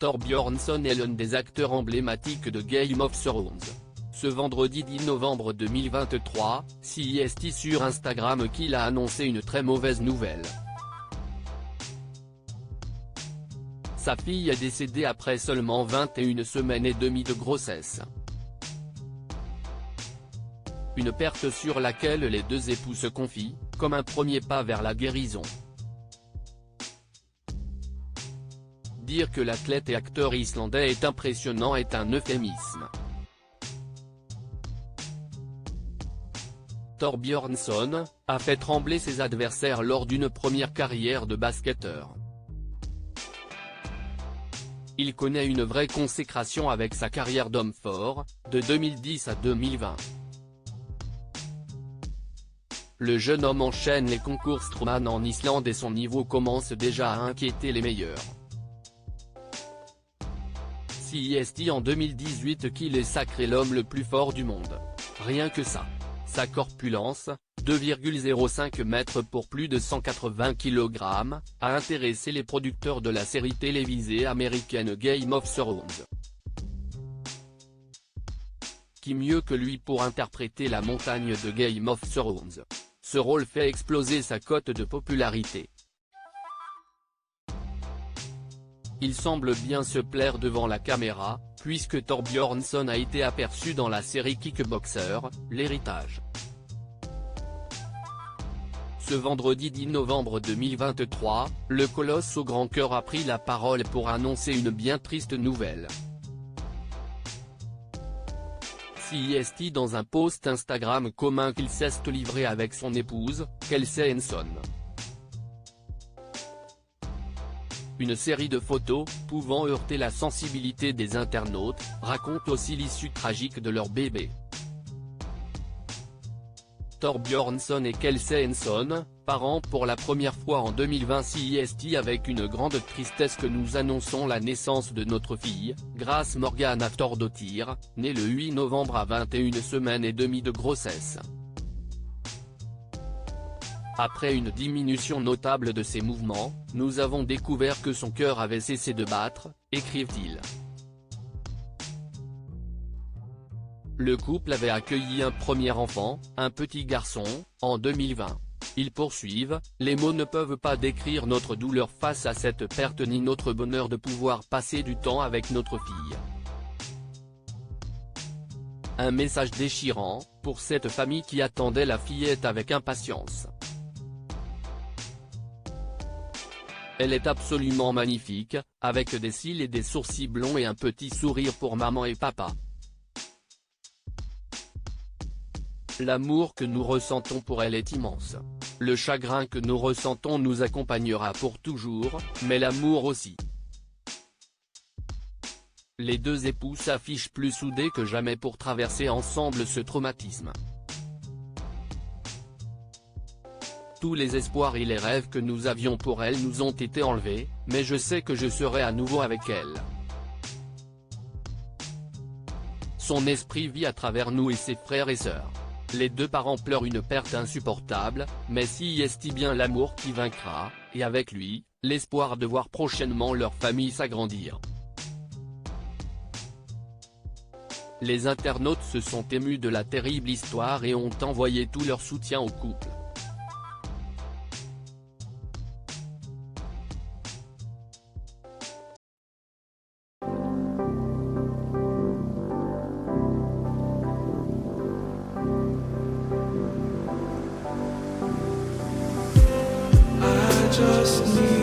Thorbjørnson est l'un des acteurs emblématiques de Game of Thrones. Ce vendredi 10 novembre 2023, CIST sur Instagram qu'il a annoncé une très mauvaise nouvelle. Sa fille est décédée après seulement 21 semaines et demie de grossesse. Une perte sur laquelle les deux époux se confient, comme un premier pas vers la guérison. Dire que l'athlète et acteur islandais est impressionnant est un euphémisme. Thorbjørnson a fait trembler ses adversaires lors d'une première carrière de basketteur. Il connaît une vraie consécration avec sa carrière d'homme fort, de 2010 à 2020. Le jeune homme enchaîne les concours Strongman en Islande et son niveau commence déjà à inquiéter les meilleurs. CIST en 2018 qu'il est sacré l'homme le plus fort du monde. Rien que ça. Sa corpulence, 2,05 mètres pour plus de 180 kg, a intéressé les producteurs de la série télévisée américaine Game of Thrones. Qui mieux que lui pour interpréter la montagne de Game of Thrones? Ce rôle fait exploser sa cote de popularité. Il semble bien se plaire devant la caméra, puisque Thorbjørnson a été aperçu dans la série Kickboxer, l'héritage. Ce vendredi 10 novembre 2023, le colosse au grand cœur a pris la parole pour annoncer une bien triste nouvelle. CIST dans un post Instagram commun qu'il s'est livré avec son épouse, Kelsey Henson. Une série de photos, pouvant heurter la sensibilité des internautes, raconte aussi l'issue tragique de leur bébé. Thorbjørnson et Kelsey Henson, parents pour la première fois en 2020. CIST avec une grande tristesse que nous annonçons la naissance de notre fille, Grace Morgana Thordóttir, née le 8 novembre à 21 semaines et demie de grossesse. Après une diminution notable de ses mouvements, nous avons découvert que son cœur avait cessé de battre, écrivent-ils. Le couple avait accueilli un premier enfant, un petit garçon, en 2020. Ils poursuivent, les mots ne peuvent pas décrire notre douleur face à cette perte ni notre bonheur de pouvoir passer du temps avec notre fille. Un message déchirant, pour cette famille qui attendait la fillette avec impatience. Elle est absolument magnifique, avec des cils et des sourcils blonds et un petit sourire pour maman et papa. L'amour que nous ressentons pour elle est immense. Le chagrin que nous ressentons nous accompagnera pour toujours, mais l'amour aussi. Les deux époux s'affichent plus soudés que jamais pour traverser ensemble ce traumatisme. Tous les espoirs et les rêves que nous avions pour elle nous ont été enlevés, mais je sais que je serai à nouveau avec elle. Son esprit vit à travers nous et ses frères et sœurs. Les deux parents pleurent une perte insupportable, mais CIST bien l'amour qui vaincra, et avec lui, l'espoir de voir prochainement leur famille s'agrandir. Les internautes se sont émus de la terrible histoire et ont envoyé tout leur soutien au couple. Just need